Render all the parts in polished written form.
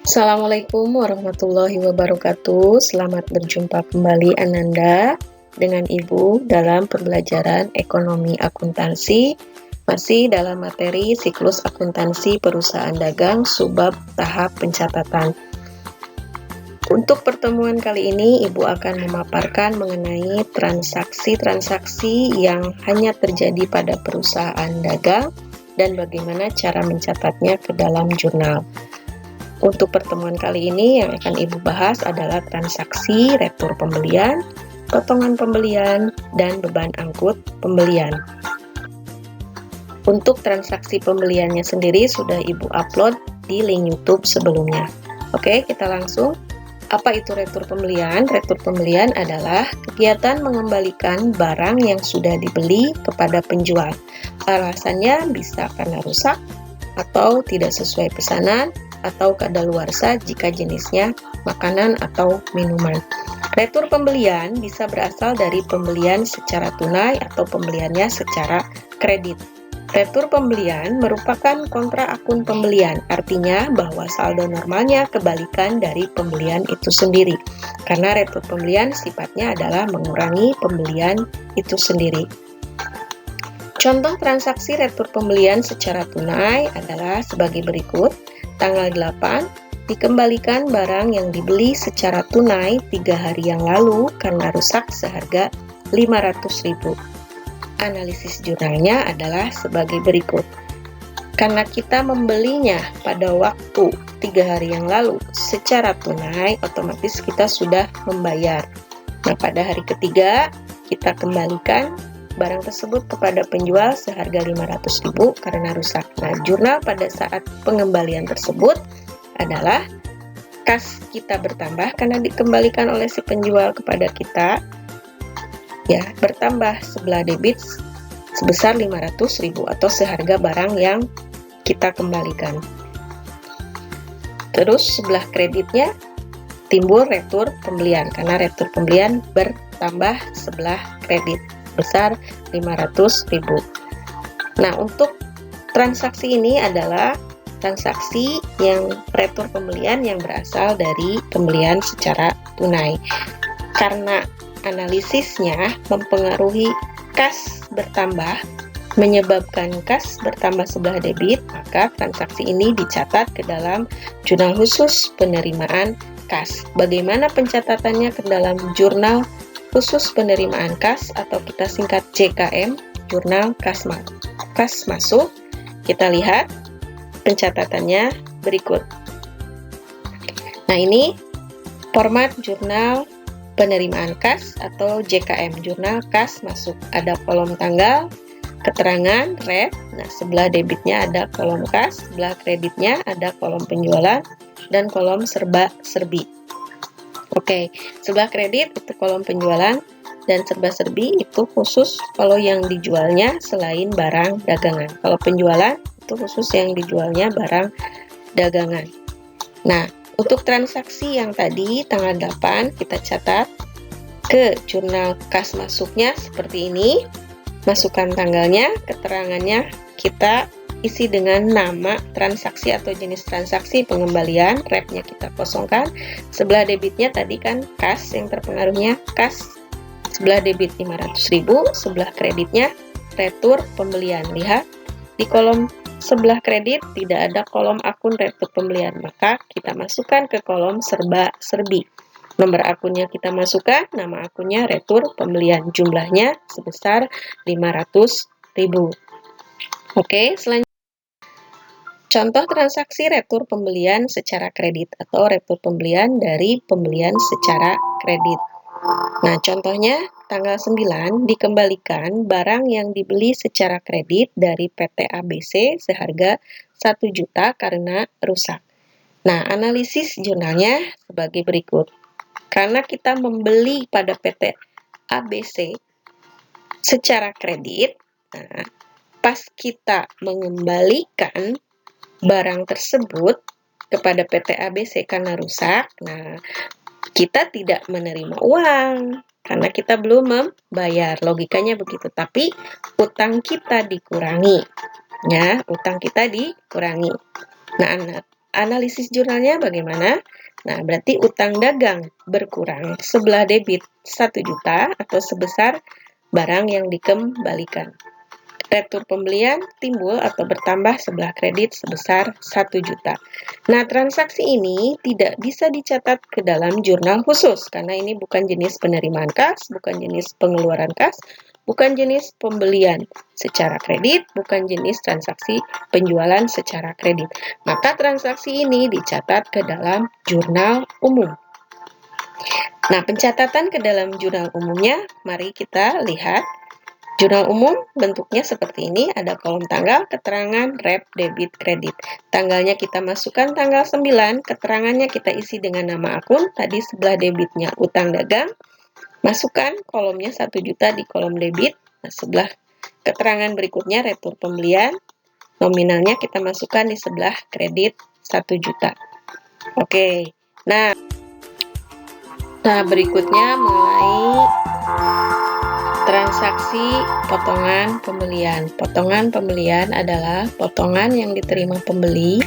Assalamualaikum warahmatullahi wabarakatuh. Selamat berjumpa kembali Ananda dengan Ibu dalam pembelajaran ekonomi akuntansi, masih dalam materi siklus akuntansi perusahaan dagang subbab tahap pencatatan. Untuk pertemuan kali ini, Ibu akan memaparkan mengenai transaksi-transaksi yang hanya terjadi pada perusahaan dagang dan bagaimana cara mencatatnya ke dalam jurnal. Untuk pertemuan kali ini yang akan Ibu bahas adalah transaksi retur pembelian, potongan pembelian, dan beban angkut pembelian. Untuk transaksi pembeliannya sendiri sudah Ibu upload di link YouTube sebelumnya. Oke, kita langsung. Apa itu retur pembelian? Retur pembelian adalah kegiatan mengembalikan barang yang sudah dibeli kepada penjual. Alasannya bisa karena rusak, atau tidak sesuai pesanan, atau kadaluarsa jika jenisnya makanan atau minuman. Retur pembelian bisa berasal dari pembelian secara tunai atau pembeliannya secara kredit. Retur pembelian merupakan kontra akun pembelian, artinya bahwa saldo normalnya kebalikan dari pembelian itu sendiri. Karena retur pembelian sifatnya adalah mengurangi pembelian itu sendiri. Contoh transaksi retur pembelian secara tunai adalah sebagai berikut. Tanggal 8, dikembalikan barang yang dibeli secara tunai 3 hari yang lalu karena rusak seharga 500.000. Analisis jurnalnya adalah sebagai berikut. Karena kita membelinya pada waktu 3 hari yang lalu secara tunai, otomatis kita sudah membayar. Nah, pada hari ketiga, kita kembalikan barang tersebut kepada penjual seharga 500.000 karena rusak. Nah, jurnal pada saat pengembalian tersebut adalah kas kita bertambah karena dikembalikan oleh si penjual kepada kita. Ya, bertambah sebelah debit sebesar 500.000 atau seharga barang yang kita kembalikan. Terus sebelah kreditnya timbul retur pembelian karena retur pembelian bertambah sebelah kredit besar 500.000. Nah, untuk transaksi ini adalah transaksi yang retur pembelian yang berasal dari pembelian secara tunai. Karena analisisnya mempengaruhi kas bertambah, menyebabkan kas bertambah sebelah debit, maka transaksi ini dicatat ke dalam jurnal khusus penerimaan kas. Bagaimana pencatatannya ke dalam jurnal khusus penerimaan kas atau kita singkat JKM, jurnal kas masuk? Kita lihat pencatatannya berikut. Nah, ini format jurnal penerimaan kas atau JKM, jurnal kas masuk. Ada kolom tanggal, keterangan, rep. Nah, sebelah debitnya ada kolom kas, sebelah kreditnya ada kolom penjualan, dan kolom serba-serbi. Oke, sebelah kredit itu kolom penjualan, dan serba-serbi itu khusus kalau yang dijualnya selain barang dagangan. Kalau penjualan itu khusus yang dijualnya barang dagangan. Nah, untuk transaksi yang tadi tanggal 8 kita catat ke jurnal kas masuknya seperti ini. Masukkan tanggalnya, keterangannya kita isi dengan nama transaksi atau jenis transaksi pengembalian, repnya kita kosongkan. Sebelah debitnya tadi kan kas yang terpengaruhnya kas, sebelah debit 500.000, sebelah kreditnya retur pembelian. Lihat di kolom sebelah kredit tidak ada kolom akun retur pembelian, maka kita masukkan ke kolom serba-serbi. Nomor akunnya kita masukkan, nama akunnya retur pembelian, jumlahnya sebesar 500.000. Oke, selanjutnya contoh transaksi retur pembelian secara kredit atau retur pembelian dari pembelian secara kredit. Nah, contohnya tanggal 9 dikembalikan barang yang dibeli secara kredit dari PT ABC seharga 1 juta karena rusak. Nah, analisis jurnalnya sebagai berikut. Karena kita membeli pada PT ABC secara kredit, nah, pas kita mengembalikan barang tersebut kepada PT ABC karena rusak, nah, kita tidak menerima uang karena kita belum membayar. Logikanya begitu, tapi utang kita dikurangi. Ya, utang kita dikurangi. Nah, analisis jurnalnya bagaimana? Nah, berarti utang dagang berkurang sebelah debit 1 juta atau sebesar barang yang dikembalikan. Retur pembelian timbul atau bertambah sebelah kredit sebesar 1 juta. Nah, transaksi ini tidak bisa dicatat ke dalam jurnal khusus karena ini bukan jenis penerimaan kas, bukan jenis pengeluaran kas, bukan jenis pembelian secara kredit, bukan jenis transaksi penjualan secara kredit. Maka transaksi ini dicatat ke dalam jurnal umum. Nah, pencatatan ke dalam jurnal umumnya, mari kita lihat. Jurnal umum bentuknya seperti ini, ada kolom tanggal, keterangan, rep, debit, kredit. Tanggalnya kita masukkan tanggal 9, keterangannya kita isi dengan nama akun, tadi sebelah debitnya utang dagang, masukkan kolomnya 1 juta di kolom debit, nah, sebelah keterangan berikutnya retur pembelian, nominalnya kita masukkan di sebelah kredit 1 juta. Oke, nah berikutnya mengenai transaksi potongan pembelian. Potongan pembelian adalah potongan yang diterima pembeli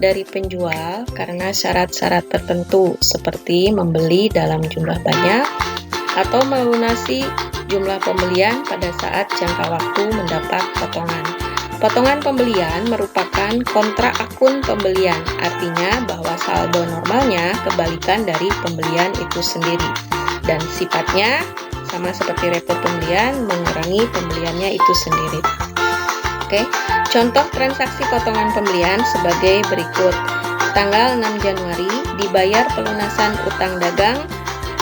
dari penjual karena syarat-syarat tertentu seperti membeli dalam jumlah banyak atau melunasi jumlah pembelian pada saat jangka waktu mendapat potongan. Potongan pembelian merupakan kontra akun pembelian, artinya bahwa saldo normalnya kebalikan dari pembelian itu sendiri dan sifatnya sama seperti retur pembelian, mengurangi pembeliannya itu sendiri. Oke, contoh transaksi potongan pembelian sebagai berikut. Tanggal 6 Januari dibayar pelunasan utang dagang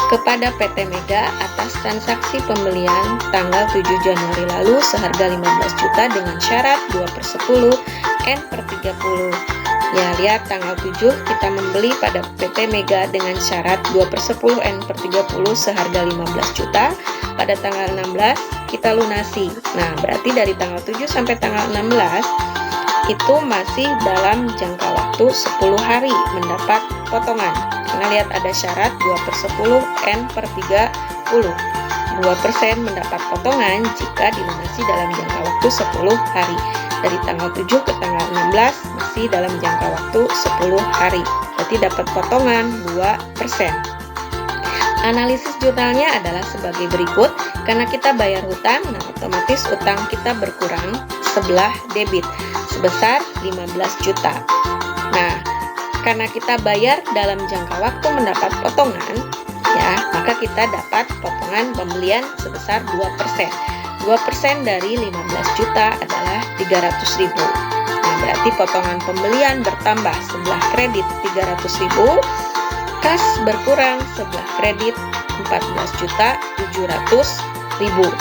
kepada PT Mega atas transaksi pembelian tanggal 7 Januari lalu seharga 15 juta dengan syarat 2/10 N/30. Ya, lihat tanggal 7 kita membeli pada PT Mega dengan syarat 2/10 N/30 seharga 15 juta. Pada tanggal 16 kita lunasi. Nah, berarti dari tanggal 7 sampai tanggal 16 itu masih dalam jangka waktu 10 hari mendapat potongan. Karena lihat ada syarat 2/10 N/30. 2% mendapat potongan jika dilunasi dalam jangka waktu 10 hari. Dari tanggal 7 ke tanggal 16 masih dalam jangka waktu 10 hari. Berarti dapat potongan 2%. Analisis jurnalnya adalah sebagai berikut. Karena kita bayar hutang, nah otomatis utang kita berkurang sebelah debit sebesar 15 juta. Nah, karena kita bayar dalam jangka waktu mendapat potongan, ya, maka kita dapat potongan pembelian sebesar 2%. 2% dari 15 juta adalah 300.000. Nah, berarti potongan pembelian bertambah sebelah kredit 300.000, kas berkurang sebelah kredit 14.700.000.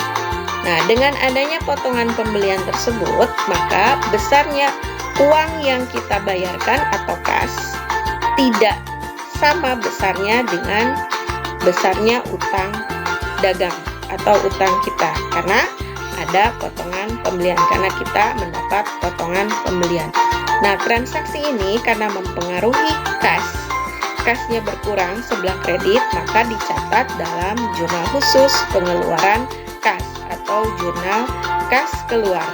Nah, dengan adanya potongan pembelian tersebut, maka besarnya uang yang kita bayarkan atau kas tidak sama besarnya dengan besarnya utang dagang atau utang kita, karena ada potongan pembelian, karena kita mendapat potongan pembelian. Nah, transaksi ini karena mempengaruhi kasnya berkurang sebelah kredit, maka dicatat dalam jurnal khusus pengeluaran kas atau jurnal kas keluar.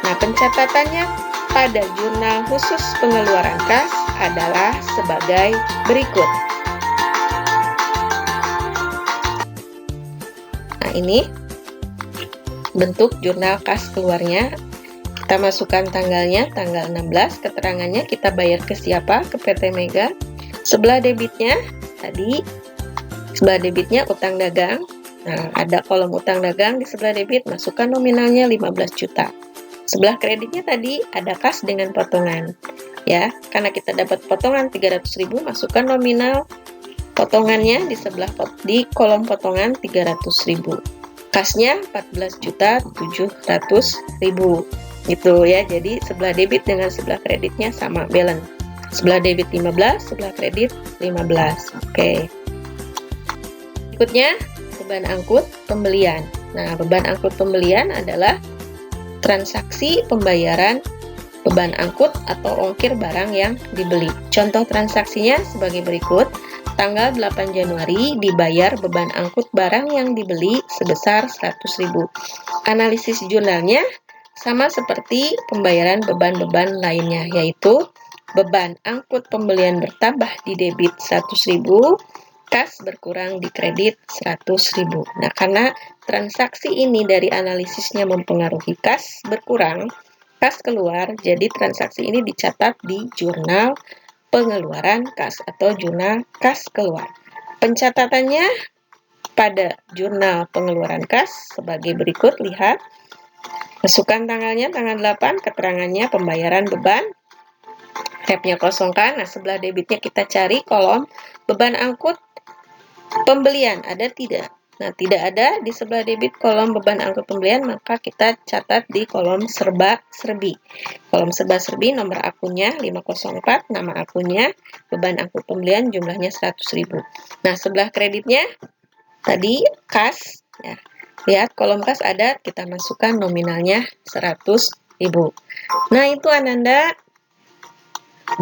Nah, pencatatannya pada jurnal khusus pengeluaran kas adalah sebagai berikut. Nah, ini bentuk jurnal kas keluarnya. Kita masukkan tanggalnya, tanggal 16, keterangannya kita bayar ke siapa? Ke PT Mega. Sebelah debitnya, tadi sebelah debitnya utang dagang. Nah, ada kolom utang dagang di sebelah debit, masukkan nominalnya 15 juta. Sebelah kreditnya tadi ada kas dengan potongan. Ya, karena kita dapat potongan 300.000, masukkan nominal potongannya di kolom potongan 300.000. Kasnya 14.700.000. Gitu ya. Jadi sebelah debit dengan sebelah kreditnya sama balance. Sebelah debit 15, sebelah kredit 15. Oke. Berikutnya beban angkut pembelian. Nah, beban angkut pembelian adalah transaksi pembayaran beban angkut atau ongkir barang yang dibeli. Contoh transaksinya sebagai berikut. Tanggal 8 Januari dibayar beban angkut barang yang dibeli sebesar 100.000. Analisis jurnalnya sama seperti pembayaran beban-beban lainnya, yaitu beban angkut pembelian bertambah di debit 100.000, kas berkurang di kredit 100.000. Nah, karena transaksi ini dari analisisnya mempengaruhi kas berkurang, kas keluar, jadi transaksi ini dicatat di jurnal pengeluaran kas atau jurnal kas keluar. Pencatatannya pada jurnal pengeluaran kas sebagai berikut, lihat. Masukkan tanggalnya, tanggal 8, keterangannya pembayaran beban, tabnya kosongkan. Nah, sebelah debitnya kita cari kolom beban angkut pembelian, ada tidak? Nah, tidak ada di sebelah debit kolom beban angkut pembelian, maka kita catat di kolom serba-serbi. Kolom serba-serbi nomor akunnya 504, nama akunnya, beban angkut pembelian jumlahnya 100.000. Nah, sebelah kreditnya tadi kas, ya. Lihat kolom kas ada, kita masukkan nominalnya 100.000. Nah, itu Ananda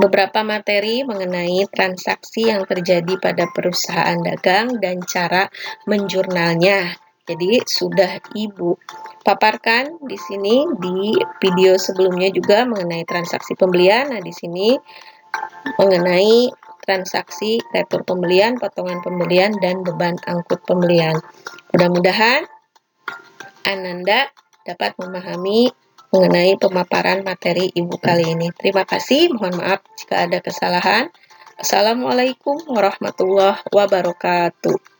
beberapa materi mengenai transaksi yang terjadi pada perusahaan dagang dan cara menjurnalnya. Jadi sudah Ibu paparkan di sini di video sebelumnya juga mengenai transaksi pembelian. Nah, di sini mengenai transaksi retur pembelian, potongan pembelian, dan beban angkut pembelian. Mudah-mudahan Ananda dapat memahami mengenai pemaparan materi Ibu kali ini. Terima kasih, mohon maaf jika ada kesalahan. Assalamualaikum warahmatullahi wabarakatuh.